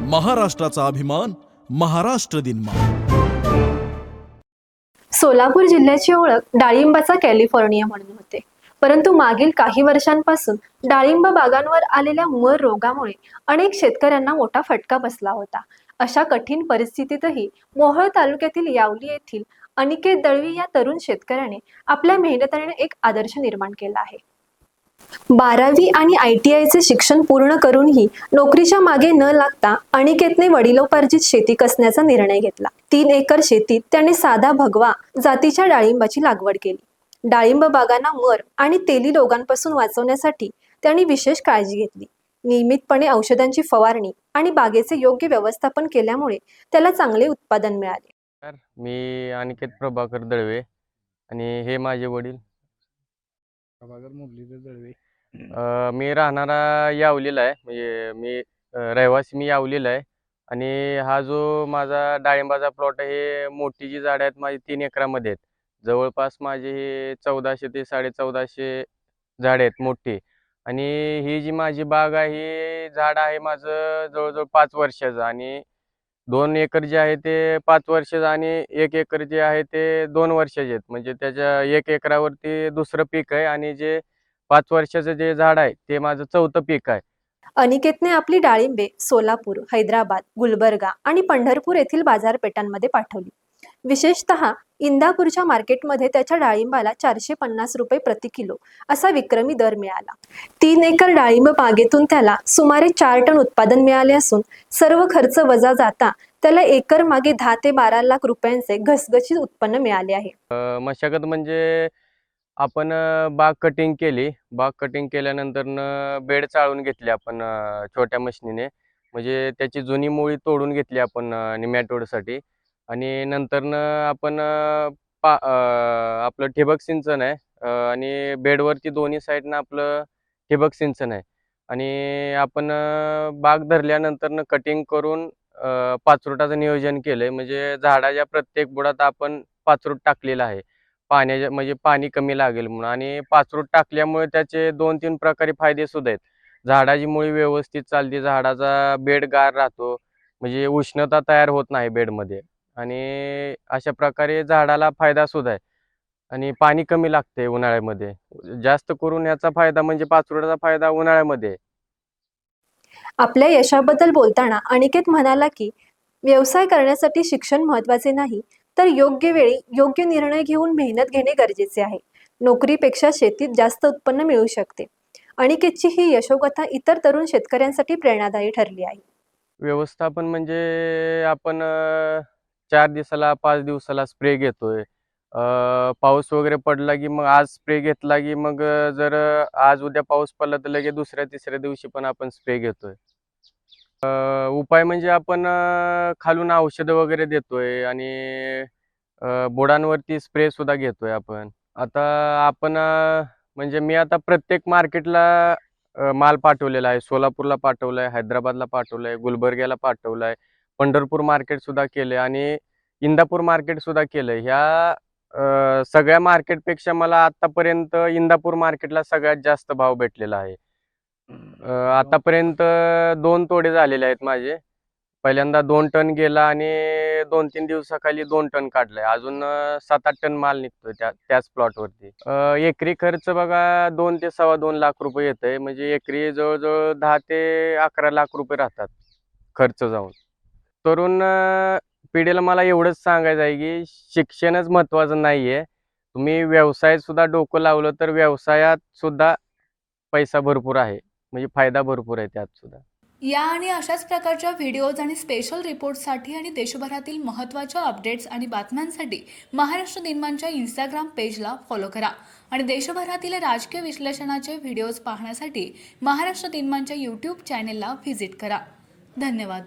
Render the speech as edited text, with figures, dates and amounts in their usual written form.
महाराष्ट्राचा अभिमान, महाराष्ट्र दिनमा। सोलापूर जिल्ह्याची ओळख डाळिंबाचा कॅलिफोर्निया म्हणून होते, परंतु मागील काही वर्षांपासून डाळिंब बागांवर आलेल्या मर रोगामुळे अनेक शेतकऱ्यांना मोठा फटका बसला होता। अशा कठीण परिस्थितीतही मोहोळ तालुक्यातील यावली येथील अनिकेत दळवी या तरुण शेतकऱ्याने आपल्या मेहनतीने एक आदर्श निर्माण केला आहे। 12वी आणि ITIचे शिक्षण पूर्ण करूनही नोकरीच्या मागे न लागता अनिकेतने वडिलोपार्जित शेती कसण्याचा निर्णय घेतला। 3 एकर शेतीत त्याने साधा भगवा जातीच्या डाळिंबाची लागवड केली। डाळिंब बागांना मर आणि तेली रोगांपासून वाचवण्यासाठी त्यांनी विशेष काळजी घेतली। नियमितपणे औषधांची फवारणी आणि बागेचे योग्य व्यवस्थापन केल्यामुळे त्याला चांगले उत्पादन मिळाले। मी अनिकेत प्रभाकर दळवे आणि हे माझे वडील प्रभाकर मुरलीधर दळवे। मी राहणारा यावलीला आहे, म्हणजे मी रहिवासी मी यावलीला आहे। आणि हा जो माझा डाळिंबाचा प्लॉट आहे, हे मोठी जी झाडं आहेत माझी 3 एकरामध्ये आहेत। जवळपास माझे हे 1400 ते 1450 झाडे आहेत मोठी। आणि ही जी माझी बाग आहे, ही झाड आहे माझं जवळजवळ 5 वर्षाचं। आणि 2 एकर जे आहे ते 5 वर्षाचं आणि 1 एकर जे आहे ते 2 वर्षाचे आहेत। म्हणजे त्याच्या 1 एकरावरती दुसरं पीक आहे आणि जे 5 वर्षाचं जे झाड आहे ते माझं 4थं पीक आहे। अनिकेतने आपली डाळिंबे सोलापूर, हैदराबाद, गुलबर्गा आणि पंढरपूर येथील बाजारपेठांमध्ये पाठवली। विशेषतः इंदापूरच्या मार्केटमध्ये त्याच्या डाळिंबाला 450 रुपये प्रति किलो असा विक्रमी दर मिळाला। 3 एकर डाळिंब बागेतून त्याला सुमारे 4 टन उत्पादन मिळाले असून सर्व खर्च वजा जाता त्याला एकर मागे 10 ते 12 लाख रुपयांचे घसघशीत उत्पन्न मिळाले आहे। मशागत म्हणजे आपण बाग कटिंग केली। बाग कटिंग केल्यानंतर बेड चाळून घेतली आपण छोट्या मशीनीने। म्हणजे त्याची जुनी मुळी तोडून घेतली आपण निमॅटोडसाठी। आणि नंतरनं आपण आपलं ठिबक सिंचन आहे आणि बेडवरती दोन्ही साईडनं आपलं ठिबक सिंचन आहे। आणि आपण बाग धरल्यानंतरनं कटिंग करून पाचरुटाचं नियोजन केलंय। म्हणजे झाडाच्या प्रत्येक बुडात आपण पाचरूट टाकलेला आहे, पाण्याच्या म्हणजे पाणी कमी लागेल म्हणून। आणि पाचरूट टाकल्यामुळे त्याचे 2-3 प्रकारे फायदे सुद्धा आहेत। झाडाची मुळी व्यवस्थित चालते, झाडाचा बेड गार राहतो, म्हणजे उष्णता तयार होत नाही बेडमध्ये। आणि अशा प्रकारे झाडाला फायदा सुद्धा आहे आणि पाणी कमी लागते उन्हाळ्यामध्ये। जास्त करून याचा फायदा म्हणजे पाचरुटाचा फायदा उन्हाळ्यामध्ये आहे। आपल्या यशाबद्दल बोलताना अनिकेत म्हणाला की व्यवसाय करण्यासाठी शिक्षण महत्त्वाचे नाही, तर योग्य वेळी योग्य निर्णय घेऊन मेहनत घेणे गरजेचे आहे। नोकरीपेक्षा शेतीत जास्त उत्पन्न मिळू शकते। अनिकेतची ही यशोगाथा इतर तरुण शेतकऱ्यांसाठी प्रेरणादायी ठरली आहे। व्यवस्थापन म्हणजे आपण 4 दिवसाला 5 दिवसाला स्प्रे घेतोय। पाऊस वगैरे पडला की मग आज स्प्रे घेतला की मग जर आज उद्या पाऊस पडला तर लगेच दुसऱ्या तिसऱ्या दिवशी पण आपण स्प्रे घेतोय। उपाय म्हणजे आपण खालून औषधं वगैरे देतोय आणि बुडांवरती स्प्रे सुद्धा घेतोय आपण। आता आपण म्हणजे मी आता प्रत्येक मार्केटला माल पाठवलेला आहे। सोलापूरला पाठवलाय, हैदराबादला पाठवलाय, गुलबर्ग्याला पाठवलाय, पंढरपूर मार्केट सुद्धा केलंय आणि इंदापूर मार्केट सुद्धा केलंय। ह्या सगळ्या मार्केटपेक्षा मला आतापर्यंत इंदापूर मार्केटला सगळ्यात जास्त भाव भेटलेला आहे। आतापर्यंत 2 तोडे झालेले आहेत माझे। पहिल्यांदा 2 टन गेला आणि 2-3 दिवसाखाली 2 टन काढलाय। अजून 7-8 टन माल निघतोय त्याच प्लॉटवरती। एकरी खर्च बघा 2 ते 2.25 लाख रुपये येतंय। म्हणजे एकरी जवळजवळ 10 ते 11 लाख रुपये राहतात खर्च जाऊन। तरुण पिढीला मला एवढंच सांगायचं आहे की शिक्षणच महत्त्वाचं नाहीये। तुम्ही व्यवसायात सुद्धा डोकं लावलं तर व्यवसायात सुद्धा पैसा भरपूर आहे, म्हणजे फायदा भरपूर आहे त्यात सुद्धा। या आणि अशाच प्रकारच्या व्हिडिओज आणि स्पेशल रिपोर्ट्ससाठी आणि देशभरातील महत्त्वाच्या अपडेट्स आणि बातम्यांसाठी महाराष्ट्र दिनमानच्या इंस्टाग्राम पेजला फॉलो करा आणि देशभरातील राजकीय विश्लेषणाचे व्हिडिओज पाहण्यासाठी महाराष्ट्र दिनमानच्या यूट्यूब चॅनेलला व्हिजिट करा। धन्यवाद।